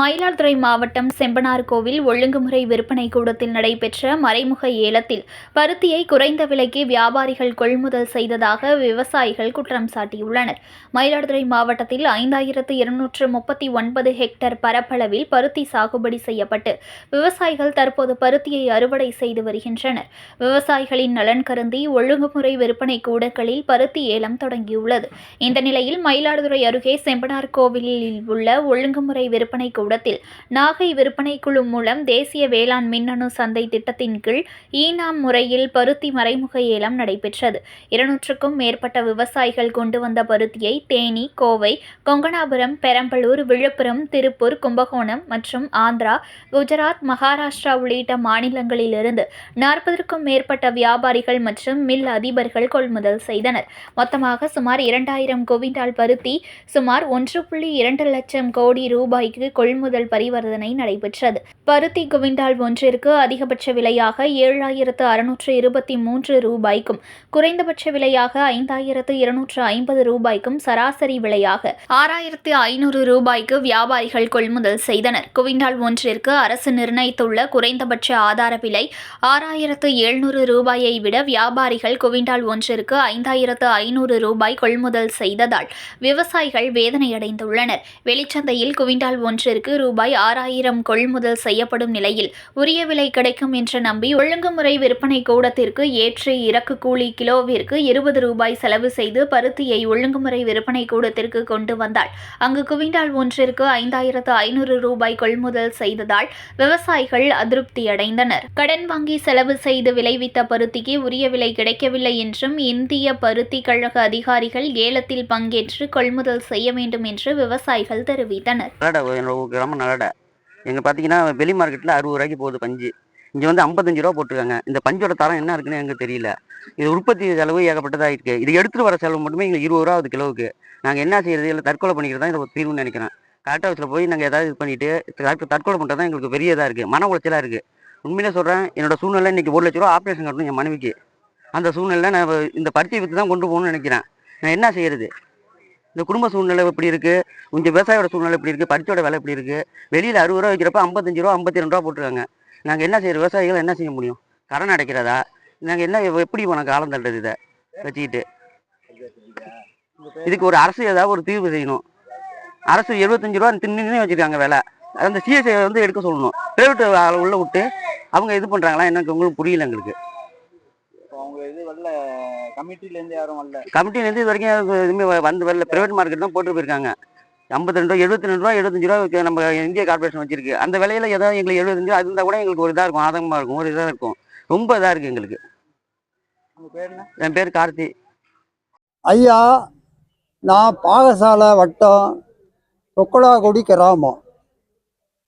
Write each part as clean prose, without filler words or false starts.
மயிலாடுதுறை மாவட்டம் செம்பனார்கோவில் ஒழுங்குமுறை விற்பனை கூடத்தில் நடைபெற்ற மறைமுக ஏலத்தில் பருத்தியை குறைந்த விலைக்கு வியாபாரிகள் கொள்முதல் செய்ததாக விவசாயிகள் குற்றம் சாட்டியுள்ளனர். மயிலாடுதுறை மாவட்டத்தில் 5239 ஹெக்டேர் பரப்பளவில் பருத்தி சாகுபடி செய்யப்பட்டு விவசாயிகள் தற்போது பருத்தியை அறுவடை செய்து வருகின்றனர். விவசாயிகளின் நலன் கருதி ஒழுங்குமுறை விற்பனை கூடங்களில் பருத்தி ஏலம் தொடங்கியுள்ளது. இந்த நிலையில் மயிலாடுதுறை அருகே செம்பனார்கோவிலில் உள்ள ஒழுங்குமுறை விற்பனை கூடத்தில் நாகை விற்பனை குழு மூலம் தேசிய வேளாண் மின்னணு சந்தை திட்டத்தின் கீழ் ஈனாம் முறையில் பருத்தி மறைமுக ஏலம் நடைபெற்றது. 200க்கும் மேற்பட்ட விவசாயிகள் கொண்டு வந்த பருத்தியை தேனி, கோவை, கொங்கணாபுரம், பெரம்பலூர், விழுப்புரம், திருப்பூர், கும்பகோணம் மற்றும் ஆந்திரா, குஜராத், மகாராஷ்டிரா உள்ளிட்ட மாநிலங்களிலிருந்து 40க்கும் மேற்பட்ட வியாபாரிகள் மற்றும் மில் அதிபர்கள் கொள்முதல் செய்தனர். மொத்தமாக சுமார் 2000 குவிண்டால் பருத்தி சுமார் 1.2 லட்சம் கோடி ரூபாய்க்கு கொள்முதல் பரிவர்த்தனை நடைபெற்றது. பருத்தி குவிண்டால் ஒன்றிற்கு அதிகபட்ச விலையாக 7623 ரூபாய்க்கும் குறைந்தபட்ச விலையாக 5250 ரூபாய்க்கும் சராசரி விலையாக 6500 ரூபாய்க்கு வியாபாரிகள் கொள்முதல் செய்தனர். குவிண்டால் ஒன்றிற்கு அரசு நிர்ணயித்துள்ள குறைந்தபட்ச ஆதார விலை 6700 ரூபாயை விட வியாபாரிகள் குவிண்டால் ஒன்றிற்கு 5500 ரூபாய் கொள்முதல் செய்ததால் விவசாயிகள் வேதனையடைந்துள்ளனர். வெளிச்சந்தையில் குவிண்டால் ஒன்றிற்கு ரூபாய் 6000 கொள்முதல் செய்யப்படும் நிலையில் உரிய விலை கிடைக்கும் என்று நம்பி ஒழுங்குமுறை விற்பனை கூடத்திற்கு ஏற்று இறக்கு கூலி கிலோவிற்கு 20 ரூபாய் செலவு செய்து பருத்தியை ஒழுங்குமுறை விற்பனை கூடத்திற்கு கொண்டு வந்தால் அங்கு குவிண்டால் ஒன்றிற்கு 5500 ரூபாய் கொள்முதல் செய்ததால் விவசாயிகள் அதிருப்தியடைந்தனர். கடன் வாங்கி செலவு செய்து விளைவித்த பருத்திக்கு உரிய விலை கிடைக்கவில்லை என்றும் இந்திய பருத்தி கழக அதிகாரிகள் ஏலத்தில் பங்கேற்று கொள்முதல் செய்ய வேண்டும் என்று விவசாயிகள் தெரிவித்தனர். எங்க பார்த்தீங்கன்னா வெளி மார்க்கெட்டில் 60 ரூபாய்க்கு போகுது பஞ்சு. இங்கே வந்து 55 ரூபா போட்டிருக்காங்க. இந்த பஞ்சோட தரம் என்ன இருக்குன்னு எனக்கு தெரியல. இது உற்பத்தி செலவு ஏகப்பட்டதாக இருக்குது. இது எடுத்துகிட்டு வர செலவு மட்டுமே எங்களுக்கு 20 ரூபா ஆகுது கிலோவுக்கு. நாங்கள் என்ன செய்யறது? இல்லை தற்கொலை பண்ணிக்கிறது தான் இதை தீர்வுன்னு நினைக்கிறேன். கலெக்டர் ஆஃபீஸில் போய் நாங்கள் ஏதாவது இது பண்ணிட்டு தற்கொலை பண்ணுறது தான் எங்களுக்கு பெரிய இதாக இருக்குது. மன உளைச்சலாக இருக்குது. உண்மையிலே சொல்கிறேன், என்னோட சூழ்நிலை இன்றைக்கி 1 லட்ச ரூபா ஆப்ரேஷன் கட்டணும் என் மனைவிக்கு. அந்த சூழ்நிலை நான் இந்த பருத்தி விற்று தான் கொண்டு போகணும்னு நினைக்கிறேன். நான் என்ன செய்யறது? இந்த குடும்ப சூழ்நிலை எப்படி இருக்குது, கொஞ்சம் விவசாயோட சூழ்நிலை எப்படி இருக்குது, பருத்தியோட விலை எப்படி இருக்குது. வெளியில் 60 ரூபா வைக்கிறப்ப 55 ரூபா 52 ரூபா போட்டுருக்காங்க. நாங்கள் என்ன செய்யறது? விவசாயிகள் என்ன செய்ய முடியும்? கடன் அடைக்கிறதா? நாங்கள் என்ன எப்படி உனக்கு காலம் தள்ளுறது? இதை வச்சுக்கிட்டு இதுக்கு ஒரு அரசு ஏதாவது ஒரு தீர்வு செய்யணும். அரசு 75 ரூபா தின்னு வச்சுருக்காங்க விலை. அந்த சிஎஸ்ஐ வந்து எடுக்க சொல்லணும். பிரைவேட் உள்ள விட்டு அவங்க இது பண்ணுறாங்களா எனக்கு உங்களுக்கு புரியல. எங்களுக்கு கமிட்டிலேருந்து இது வரைக்கும் எதுவுமே வந்து வரல. பிரைவேட் மார்க்கெட் தான் போட்டு போயிருக்காங்க. 52 ரூபா 72 ரூபா 75 ரூபா நம்ம இந்திய கார்பரேஷன் வச்சிருக்கு. அந்த விலையில ஏதாவது எங்களுக்கு 75 அது இருந்தால் கூட எங்களுக்கு ஒரு இதாக இருக்கும், ஆதங்கமாக இருக்கும், ஒரு இதாக இருக்கும். ரொம்ப இதாக இருக்குது எங்களுக்கு. என் பேர் கார்த்தி. ஐயா, நான் பாகசாலை வட்டம் தொக்கலாக்குடி கிராமம்.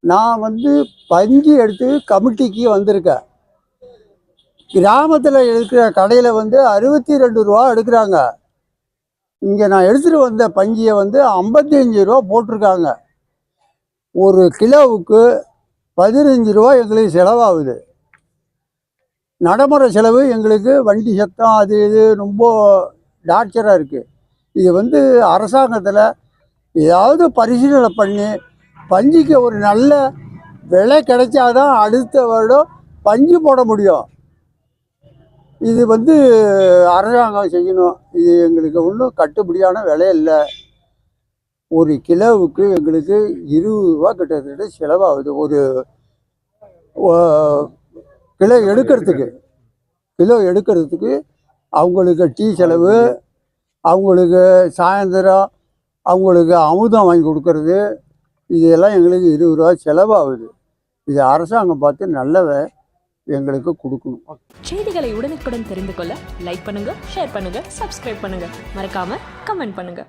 நான் வந்து பஞ்சு எடுத்து கமிட்டிக்கு வந்திருக்கேன். கிராமத்தில் இருக்கிற கடையில் வந்து 62 ரூபா எடுக்கிறாங்க. இங்கே நான் எடுத்துகிட்டு வந்த பஞ்சியை வந்து 55 ரூபா போட்டிருக்காங்க. ஒரு கிலோவுக்கு 15 ரூபா எங்களுக்கு செலவாகுது. நடைமுறை செலவு எங்களுக்கு வண்டி சத்தம் அது இது ரொம்ப டார்ச்சராக இருக்குது. இது வந்து அரசாங்கத்தில் ஏதாவது பரிசீலனை பண்ணி பஞ்சுக்கு ஒரு நல்ல விலை கிடைச்சாதான் அடுத்த வருடம் பஞ்சு போட முடியும். இது வந்து அரசாங்கம் செய்யணும். இது எங்களுக்கு ஒன்றும் கட்டுப்படியான விலை இல்லை. ஒரு கிலோவுக்கு எங்களுக்கு 20 ரூபா கிட்டத்தட்ட செலவாகுது. ஒரு கிலோ எடுக்கிறதுக்கு அவங்களுக்கு டீ செலவு, அவங்களுக்கு சாயந்தரம் அவங்களுக்கு அமுதம் வாங்கி கொடுக்கறது, இதெல்லாம் எங்களுக்கு 20 ரூபா செலவாகுது. இது அரசாங்கம் பார்த்து நல்ல எங்களுக்கு கொடுக்கணும். செய்திகளை உடனுக்குடன் தெரிந்து கொள்ள லைக் பண்ணுங்க, ஷேர் பண்ணுங்க, சப்ஸ்கிரைப் பண்ணுங்க, மறக்காம கமெண்ட் பண்ணுங்க.